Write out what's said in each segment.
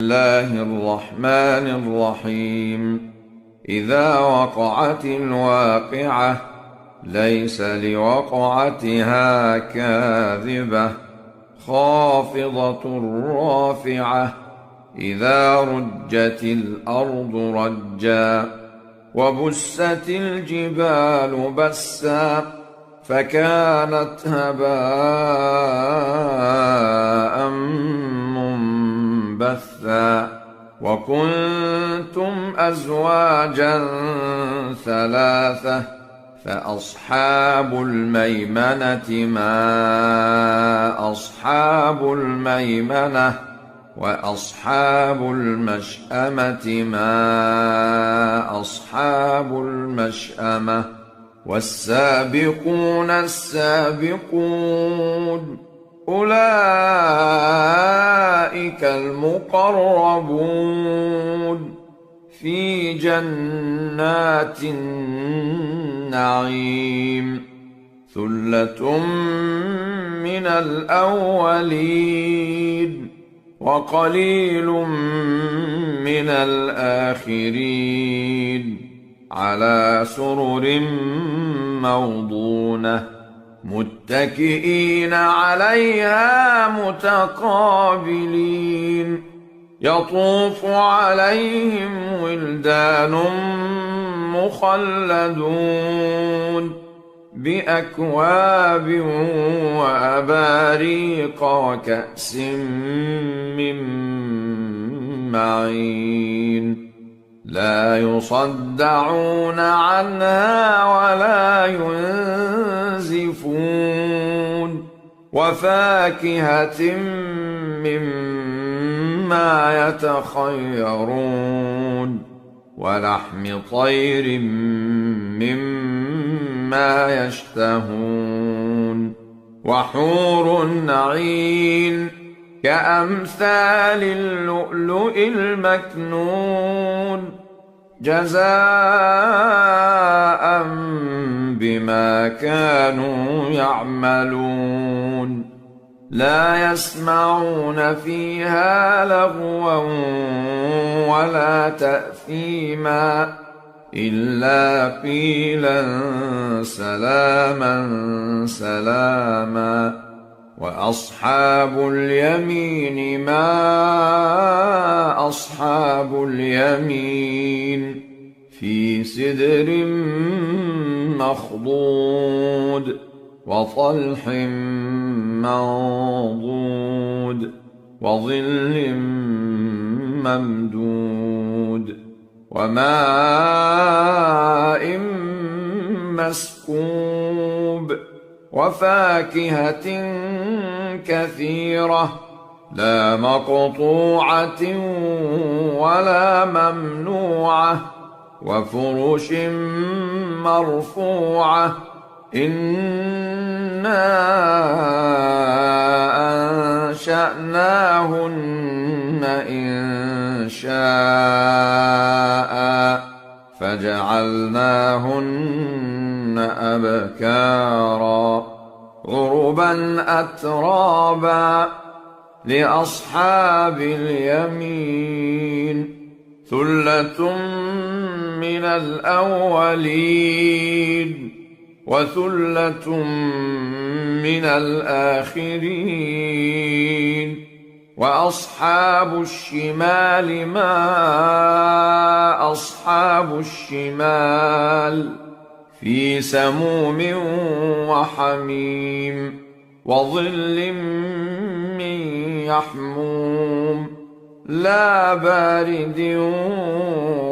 الله الرحمن الرحيم. إذا وقعت الواقعة ليس لوقعتها كاذبة خافضة رافعة. إذا رجت الأرض رجا وبست الجبال بسا فكانت هباء منبثا. وكنتم أزواجا ثلاثة فأصحاب الميمنة ما أصحاب الميمنة وأصحاب المشأمة ما أصحاب المشأمة. والسابقون السابقون أولئك المقربون في جنات النعيم. ثلة من الأولين وقليل من الآخرين. على سرر موضونة متكئين عليها متقابلين. يطوف عليهم ولدان مخلدون بأكواب وأباريق وكأس من معين. لا يصدعون عنها ولا ينزفون. وفاكهة مما يتخيرون ولحم طير مما يشتهون. وحور عين كأمثال اللؤلؤ المكنون جزاء بما كانوا يعملون. لا يسمعون فيها لغوا ولا تأثيما إلا قيلا سلاما سلاما. وأصحاب اليمين ما أصحاب اليمين في سدر مخضود وطلح منضود وظل ممدود وماء مسكوب وفاكهة كثيرة لا مقطوعة ولا ممنوعة وفرش مرفوعة. إنا أنشأناهن إنشاء فجعلناهن أبكارا عربا أترابا لأصحاب اليمين. ثلة من الأولين وثلة من الآخرين. وأصحاب الشمال ما أصحاب الشمال في سموم وحميم وظل من يحموم لا بارد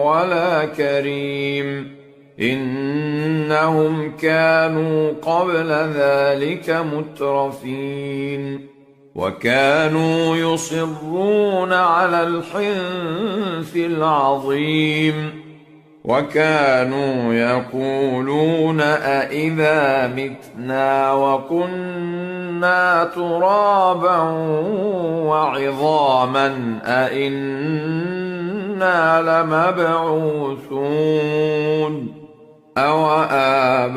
ولا كريم. إنهم كانوا قبل ذلك مترفين وكانوا يصرون على الحنث العظيم. وكانوا يقولون أإذا متنا وكنا ترابا وعظاما أإنا لمبعوثون أوآباؤنا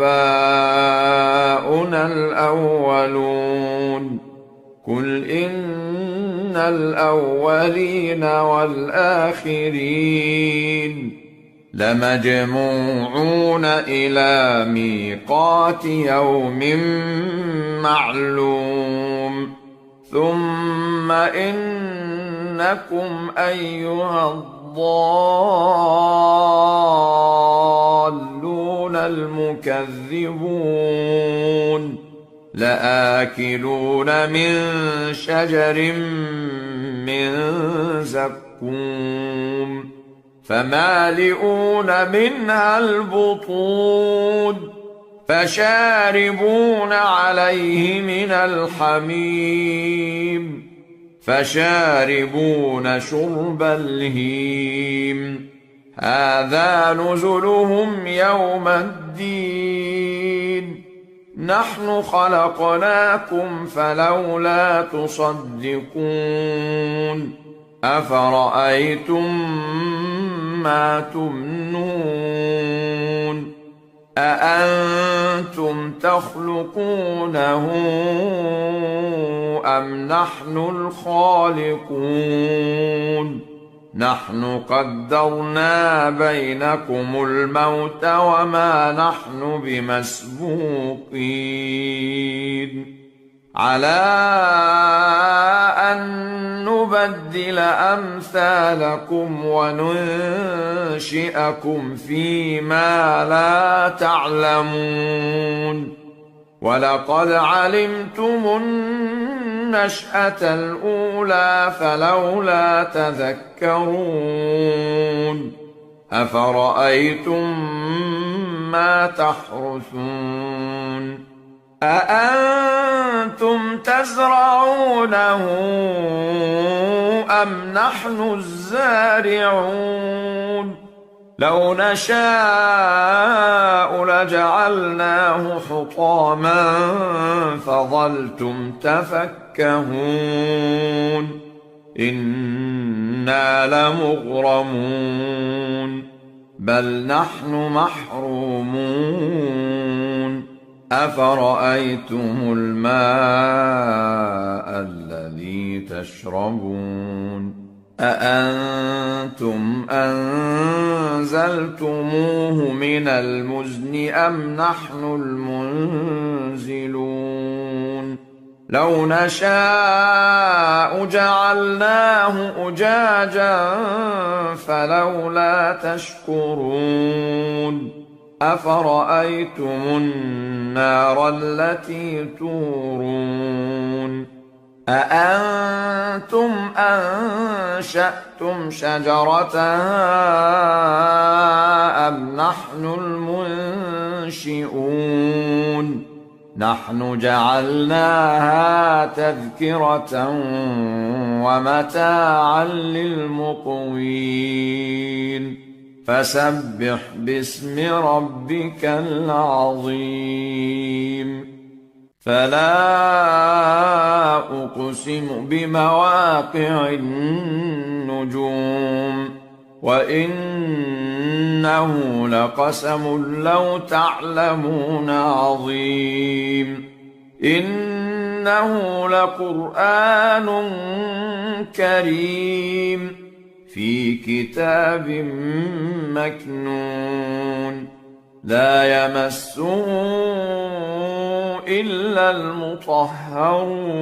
الأولون. قل إن الأولين والآخرين لمجموعون إلى ميقات يوم معلوم ثم إنكم أيها الضالون المكذبون لآكلون من شجر من زقوم فمالئون منها البطون فشاربون عليه من الحميم فشاربون شرب الهيم هذا نزلهم يوم الدين نحن خلقناكم فلولا تصدقون أفرأيتم ما تمنون أأنتم تخلقونه أم نحن الخالقون نحن قدرنا بينكم الموت وما نحن بمسبوقين على أن نبدل أمثالكم وننشئكم فيما لا تعلمون ولقد علمتم النشأة الأولى فلولا تذكرون أفرأيتم ما تحرثون أأنتم تزرعونه أم نحن الزارعون لو نشاء لجعلناه حطاما فظلتم تفكهون إنا لمغرمون بل نحن محرومون أفرأيتم الماء الذي تشربون أأنتم أنزلتموه من المزن أم نحن المنزلون لو نشاء جعلناه أجاجا فلولا تشكرون أفرأيتم النار التي تورون أأنتم أنشأتم شجرتها أم نحن المنشئون نحن جعلناها تذكرة ومتاعا للمقوين فسبح باسم ربك العظيم فلا أقسم بمواقع النجوم وإنه لقسم لو تعلمون عظيم إنه لقرآن كريم في كتاب مكنون لا يمسه إلا المطهرون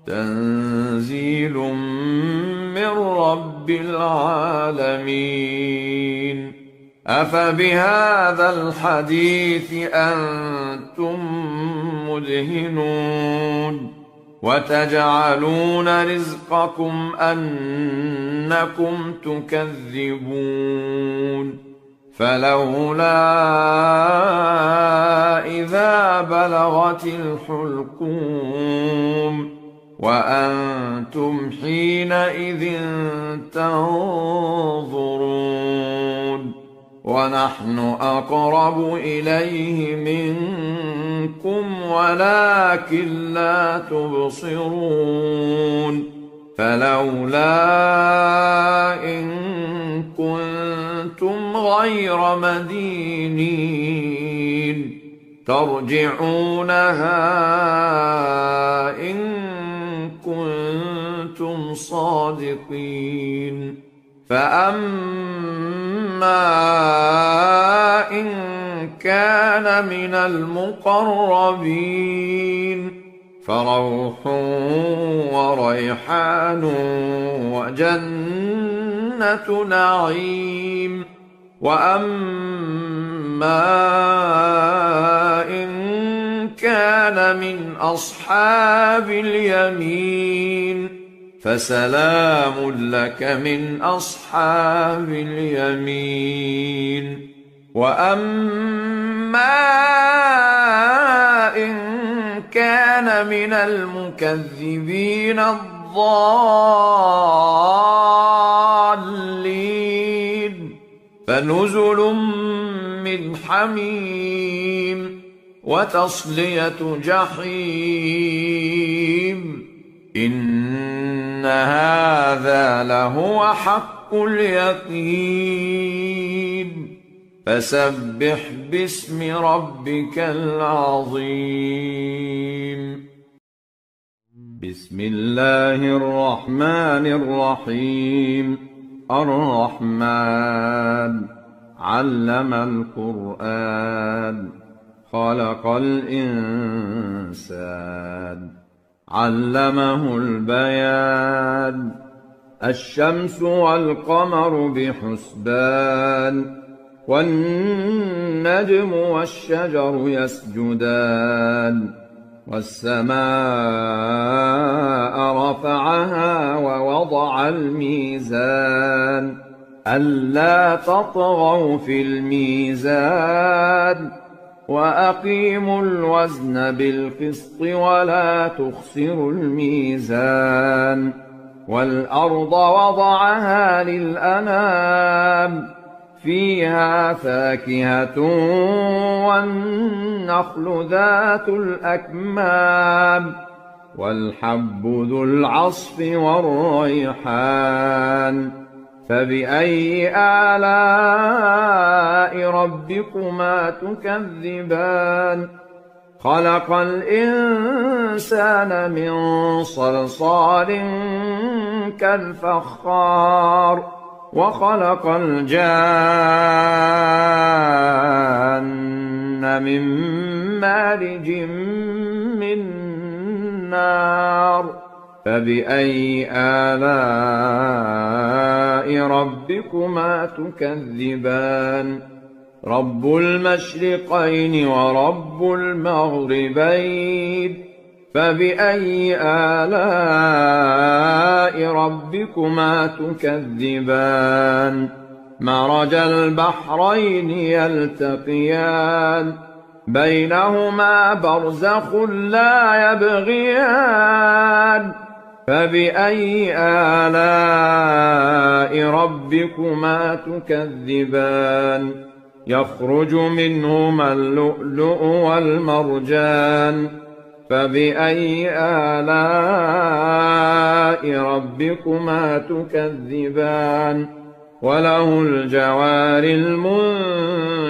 تنزيل من رب العالمين أفبهذا الحديث أنتم مدهنون وتجعلون رزقكم أنكم تكذبون فلولا إذا بلغت الحلقوم وأنتم حينئذ تنظرون ونحن أقرب إليه منكم ولكن لا تبصرون فلولا إن كنتم غير مدينين ترجعونها إن كنتم كنتم صادقين. فأما إن كان من المقربين فروح وريحان وجنة نعيم. وأما إن كان من أصحاب اليمين فسلام لك من أصحاب اليمين. وأما إن كان من المكذبين الضالين فنزل من حميم وتصلية جحيم. إن هذا لهو حق اليقين. فسبح باسم ربك العظيم. بسم الله الرحمن الرحيم. الرحمن علم القرآن خلق الإنسان علمه البيان. الشمس والقمر بحسبان والنجم والشجر يسجدان. والسماء رفعها ووضع الميزان ألا تطغوا في الميزان وأقيموا الوزن بالقسط ولا تخسروا الميزان. والأرض وضعها للأنام فيها فاكهة والنخل ذات الأكمام والحب ذو العصف والريحان. فبأي آلاء ربكما تكذبان؟ خلق الإنسان من صلصال كالفخار وخلق الجان من مارج من نار. فبأي آلاء ربكما تكذبان؟ رب المشرقين ورب المغربين. فبأي آلاء ربكما تكذبان؟ مرج البحرين يلتقيان بينهما برزخ لا يبغيان. فبأي آلاء ربكما تكذبان؟ يخرج منهما اللؤلؤ والمرجان. فبأي آلاء ربكما تكذبان؟ وله الجوار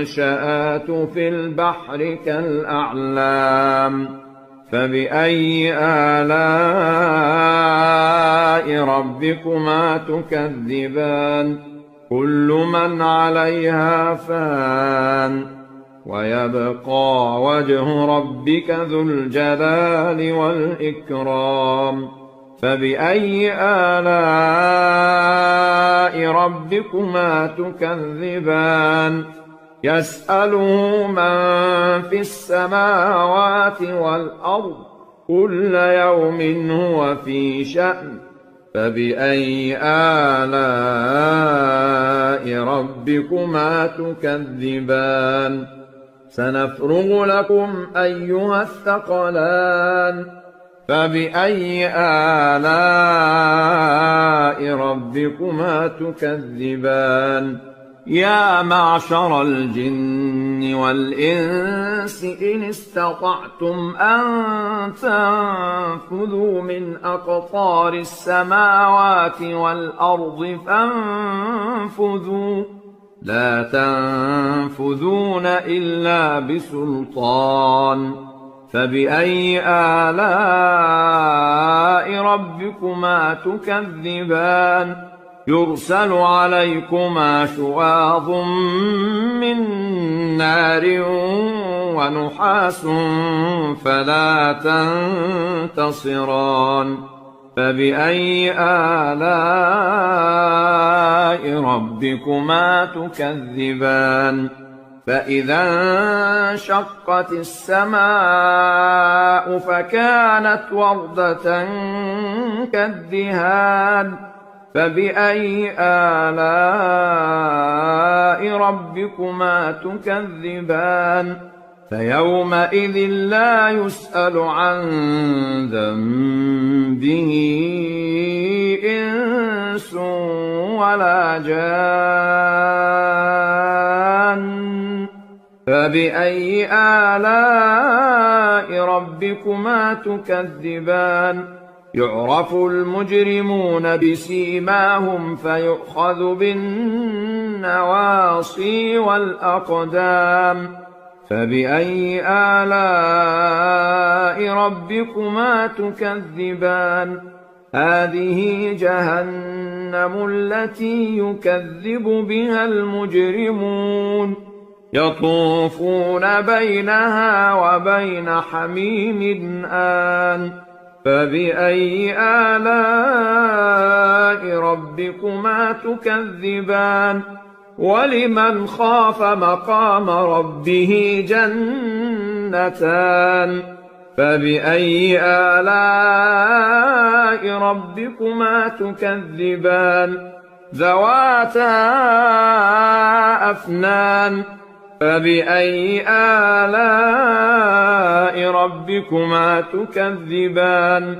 المنشآت في البحر كالأعلام. فبأي آلاء ربكما تكذبان؟ كل من عليها فان ويبقى وجه ربك ذو الجلال والإكرام. فبأي آلاء ربكما تكذبان؟ يسأله من في السماوات والأرض كل يوم هو في شأن. فبأي آلاء ربكما تكذبان؟ سنفرغ لكم أيها الثقلان. فبأي آلاء ربكما تكذبان؟ يا معشر الجن والإنس إن استطعتم أن تنفذوا من أقطار السماوات والأرض فانفذوا لا تنفذون إلا بسلطان. فبأي آلاء ربكما تكذبان يرسل عليكما شواظ من نار ونحاس فلا تنتصران فبأي آلاء ربكما تكذبان فإذا انشقت السماء فكانت وردة كالدهان فبأي آلاء ربكما تكذبان فيومئذ لا يسأل عن ذنبه إنس ولا جان فبأي آلاء ربكما تكذبان يعرف المجرمون بسيماهم فيؤخذ بالنواصي والأقدام فبأي آلاء ربكما تكذبان هذه جهنم التي يكذب بها المجرمون يطوفون بينها وبين حميم آن فبأي آلاء ربكما تكذبان ولمن خاف مقام ربه جنتان فبأي آلاء ربكما تكذبان ذواتا أفنان فبأي آلاء ربكما تكذبان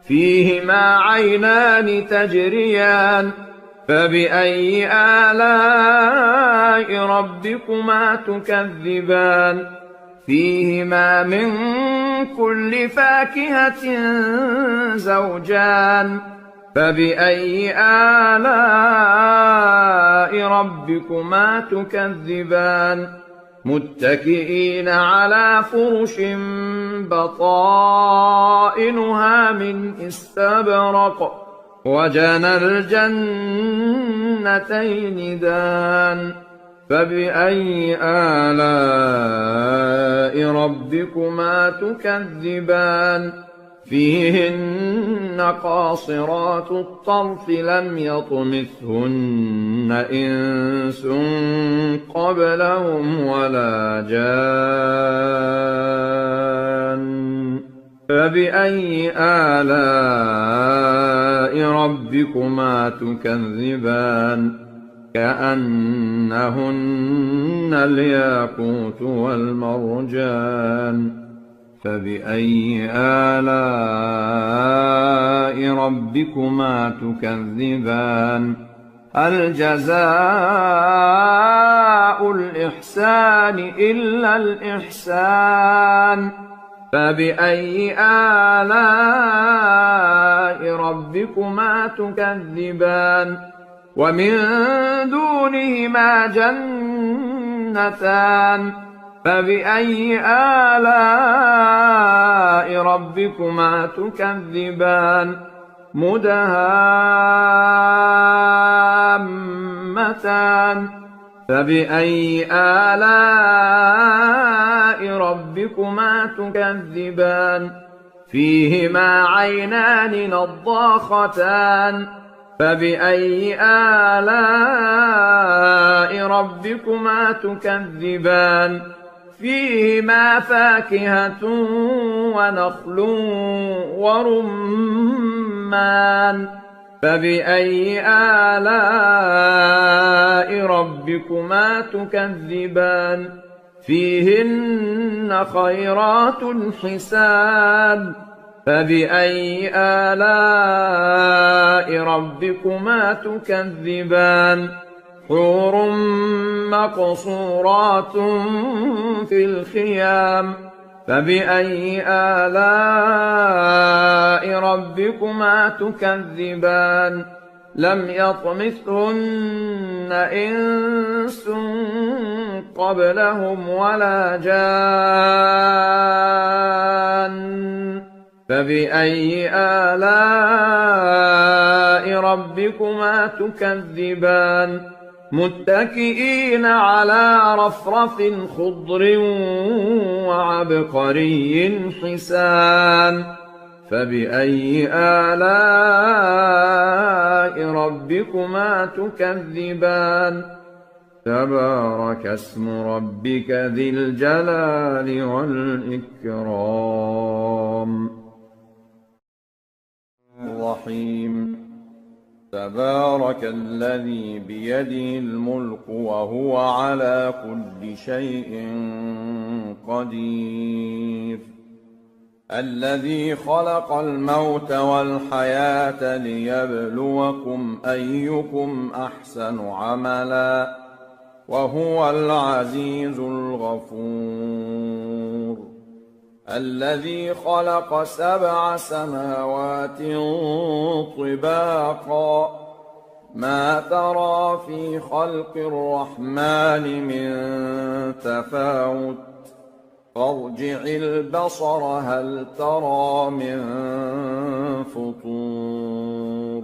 فيهما عينان تجريان فبأي آلاء ربكما تكذبان فيهما من كل فاكهة زوجان فبأي آلاء ربكما تكذبان متكئين على فرش بطائنها من استبرق وجنى الجنتين دان فبأي آلاء ربكما تكذبان فيهن قاصرات الطرف لم يطمثهن إنس قبلهم ولا جان فبأي آلاء ربكما تكذبان كأنهن الياقوت والمرجان فبأي آلاء ربكما تكذبان هل جزاء الإحسان إلا الإحسان فبأي آلاء ربكما تكذبان ومن دونهما جنتان فبأي آلاء ربكما تكذبان مدهامتان فبأي آلاء ربكما تكذبان فيهما عينان نضاختان فبأي آلاء ربكما تكذبان فيهما فاكهة ونخل ورمان فبأي آلاء ربكما تكذبان فيهن خيرات حسان فبأي آلاء ربكما تكذبان حور مقصورات في الخيام فبأي آلاء ربكما تكذبان لم يطمثهن إنس قبلهم ولا جان فبأي آلاء ربكما تكذبان متكئين على رفرف خضر وعبقري حسان فبأي آلاء ربكما تكذبان تبارك اسم ربك ذي الجلال والإكرام الرحيم تبارك الذي بيده الملك وهو على كل شيء قدير الذي خلق الموت والحياة ليبلوكم أيكم أحسن عملا وهو العزيز الغفور الذي خلق 7 سماوات طباقا ما ترى في خلق الرحمن من تفاوت فارجع البصر هل ترى من فطور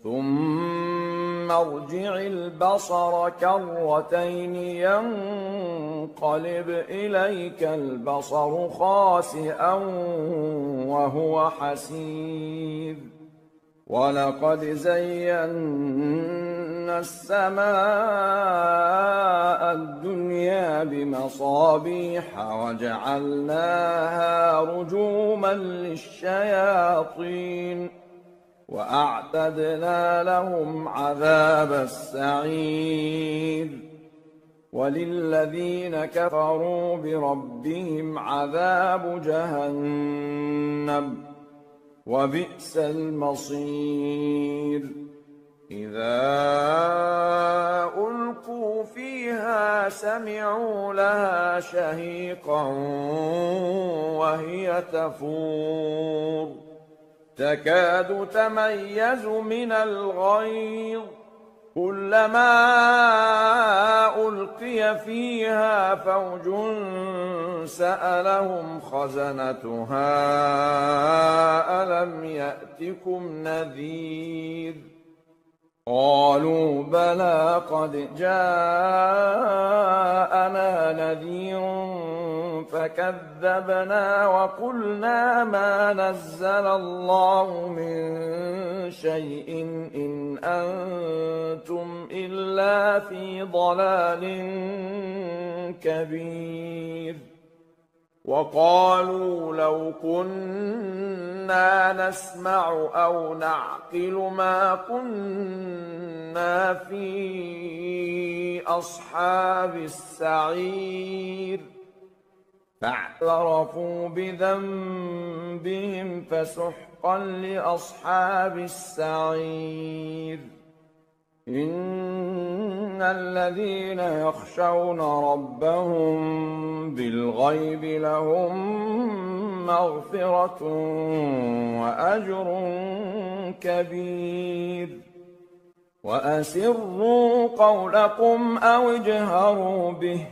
ثم ارجع البصر كرتين ينقلب إليك البصر خاسئا وهو حسير ولقد زينا السماء الدنيا بمصابيح وجعلناها رجوما للشياطين وأعتدنا لهم عذاب السعير وللذين كفروا بربهم عذاب جهنم وبئس المصير إذا ألقوا فيها سمعوا لها شهيقا وهي تفور تكاد تميز من الغيظ كلما ألقي فيها فوج سألهم خزنتها ألم يأتكم نذير قالوا بلى قد جاءنا نذير فكذبنا وقلنا ما نزل الله من شيء إن أنتم إلا في ضلال كبير وقالوا لو كنا نسمع أو نعقل ما كنا في أصحاب السعير فاعترفوا بذنبهم فسحقا لأصحاب السعير إن الذين يخشون ربهم بالغيب لهم مغفرة وأجر كبير وأسروا قولكم أو اجهروا به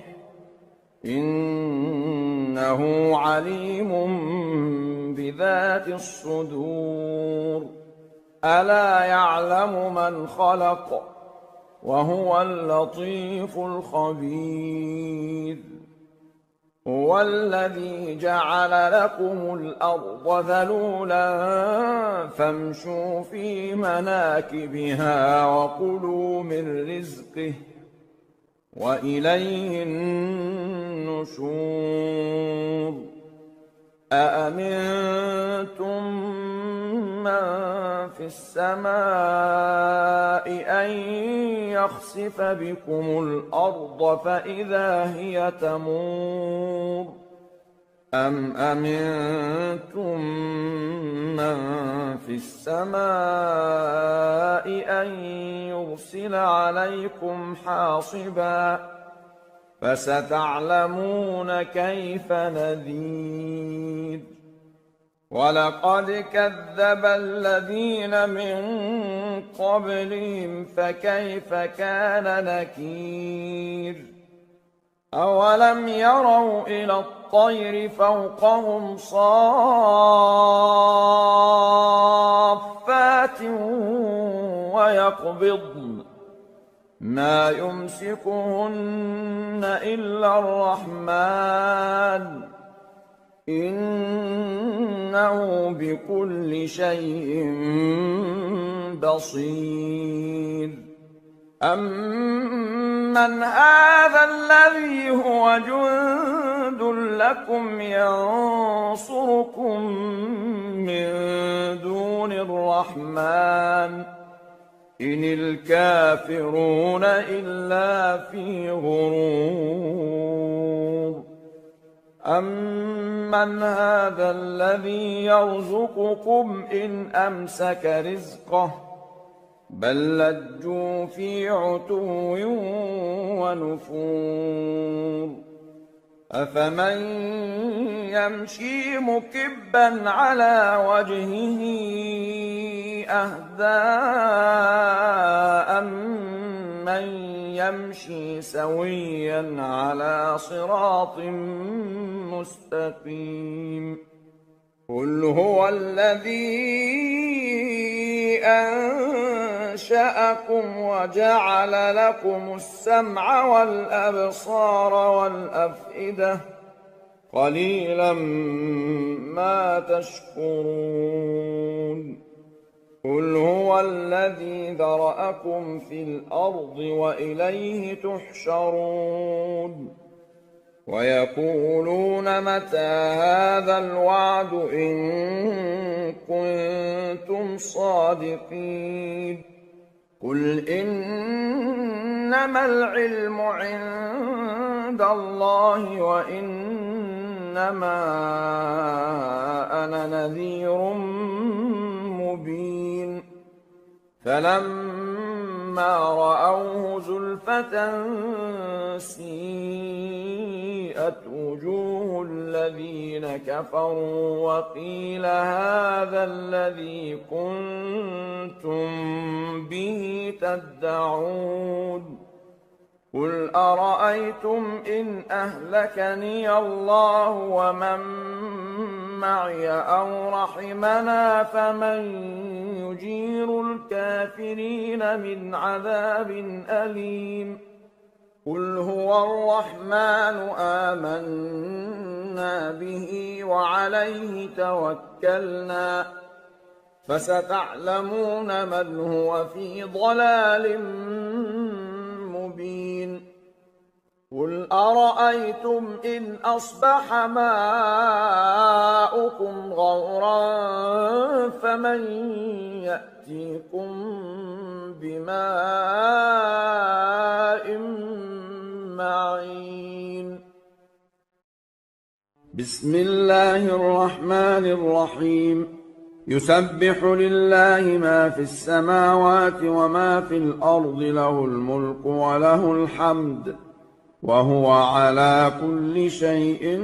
إنه عليم بذات الصدور ألا يعلم من خلق وهو اللطيف الخبير هو الذي جعل لكم الأرض ذلولا فامشوا في مناكبها وكلوا من رزقه وإليه النشور أأمنتم من في السماء أن يخسف بكم الأرض فإذا هي تمور أم أمنتم من في السماء أن يرسل عليكم حاصبا فستعلمون كيف نذير ولقد كذب الذين من قبلهم فكيف كان نكير أولم يروا إلى الطير فوقهم صافات ويقبضن ما يمسكهن إلا الرحمن إنه بكل شيء بصير أمن هذا الذي هو جند لكم ينصركم من دون الرحمن إن الكافرون إلا في غرور أمن هذا الذي يرزقكم إن أمسك رزقه بل لجوا في عتو ونفور أفمن يمشي مكبا على وجهه أهدى أمن يمشي سويا على صراط مستقيم قل هو الذي أنشأكم وجعل لكم السمع والأبصار والأفئدة قليلا ما تشكرون قل هو الذي ذرأكم في الأرض وإليه تحشرون ويقولون متى هذا الوعد إن كنتم صادقين قل إنما العلم عند الله وإنما أنا نذير مبين فلما رأوه زلفة سيئت وجوه الذين كفروا وقيل هذا الذي كنتم به تدعون قل أرأيتم إن أهلكني الله ومن معي أو رحمنا فمن يجير الكافرين من عذاب أليم قل هو الرحمن آمنا به وعليه توكلنا فستعلمون من هو في ضلال مبين قل أرأيتم إن أصبح ماؤكم غورا فمن يأتيكم بماء معين بسم الله الرحمن الرحيم يسبح لله ما في السماوات وما في الأرض له الملك وله الحمد وهو على كل شيء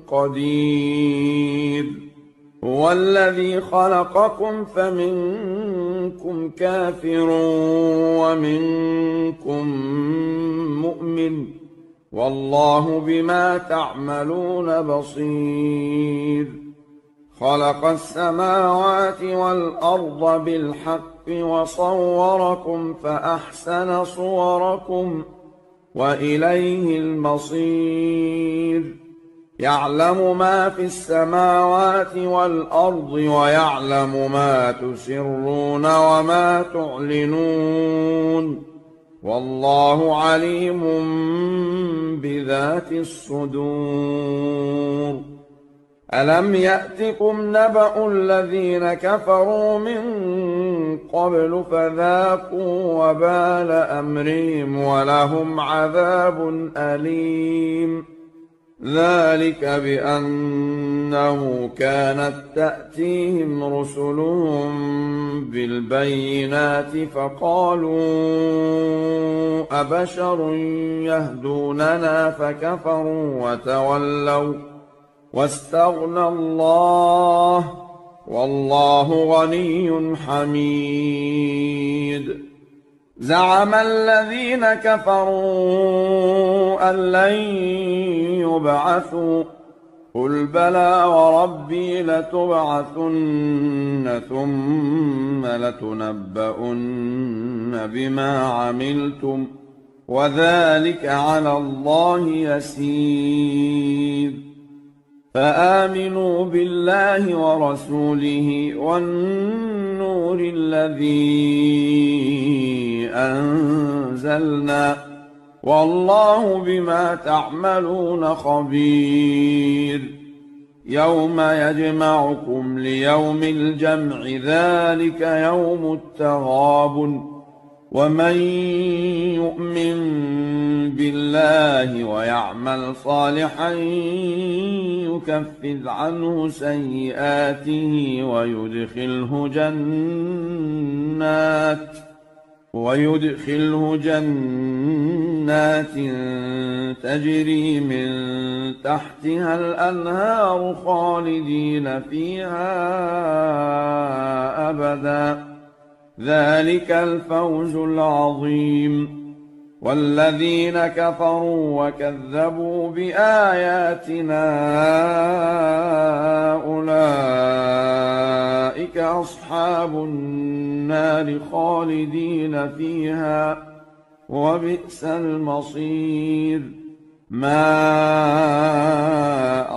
قدير هو الذي خلقكم فمنكم كافر ومنكم مؤمن والله بما تعملون بصير خلق السماوات والأرض بالحق وصوركم فأحسن صوركم وإليه المصير يعلم ما في السماوات والأرض ويعلم ما تسرون وما تعلنون والله عليم بذات الصدور ألم يأتكم نبأ الذين كفروا من قبل فذاقوا وبال أمرهم ولهم عذاب أليم ذلك بأنه كانت تأتيهم رسلهم بالبينات فقالوا أبشر يهدوننا فكفروا وتولوا واستغنى الله والله غني حميد. زعم الذين كفروا أن لن يبعثوا قل بلى وربي لتبعثن ثم لتنبؤن بما عملتم وذلك على الله يسير. فآمنوا بالله ورسوله والنور الذي أنزلنا والله بما تعملون خبير. يوم يجمعكم ليوم الجمع ذلك يوم التغابن. ومن يؤمن بالله ويعمل صالحا يكفر عنه سيئاته ويدخله جنات تجري من تحتها الأنهار خالدين فيها أبدا ذلك الفوز العظيم. والذين كفروا وكذبوا بآياتنا أولئك أصحاب النار خالدين فيها وبئس المصير. ما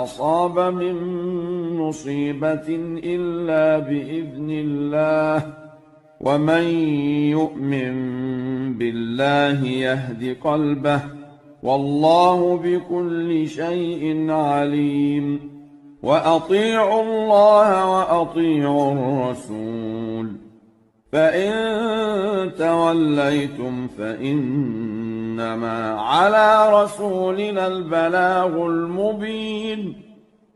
أصاب من مصيبة إلا بإذن الله ومن يؤمن بالله يهد قلبه والله بكل شيء عليم. وأطيعوا الله وأطيعوا الرسول فإن توليتم فإنما على رسولنا البلاغ المبين.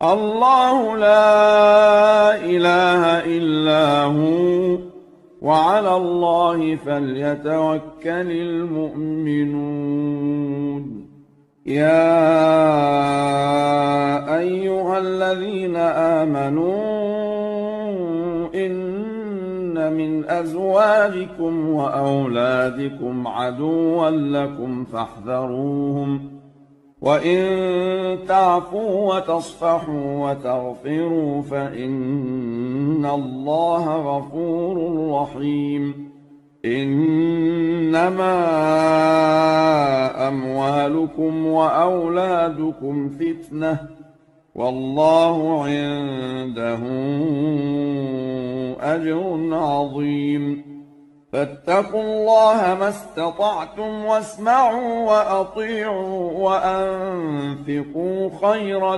الله لا إله إلا هو وعلى الله فليتوكل المؤمنون. يا أيها الذين آمنوا إن من أزواجكم وأولادكم عدوا لكم فاحذروهم وإن تعفوا وتصفحوا وتغفروا فإن الله غفور رحيم. إنما أموالكم وأولادكم فتنة والله عنده أجر عظيم. فاتقوا الله ما استطعتم واسمعوا وأطيعوا وأنفقوا خيرا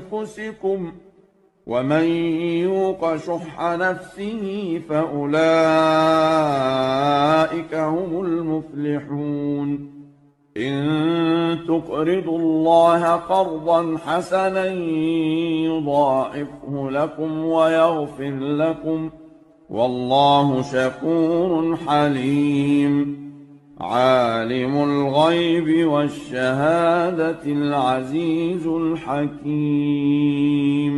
لأنفسكم ومن يوق شح نفسه فأولئك هم المفلحون. إن تقرضوا الله قرضا حسنا يضاعفه لكم ويغفر لكم والله شكور حليم. عالم الغيب والشهادة العزيز الحكيم.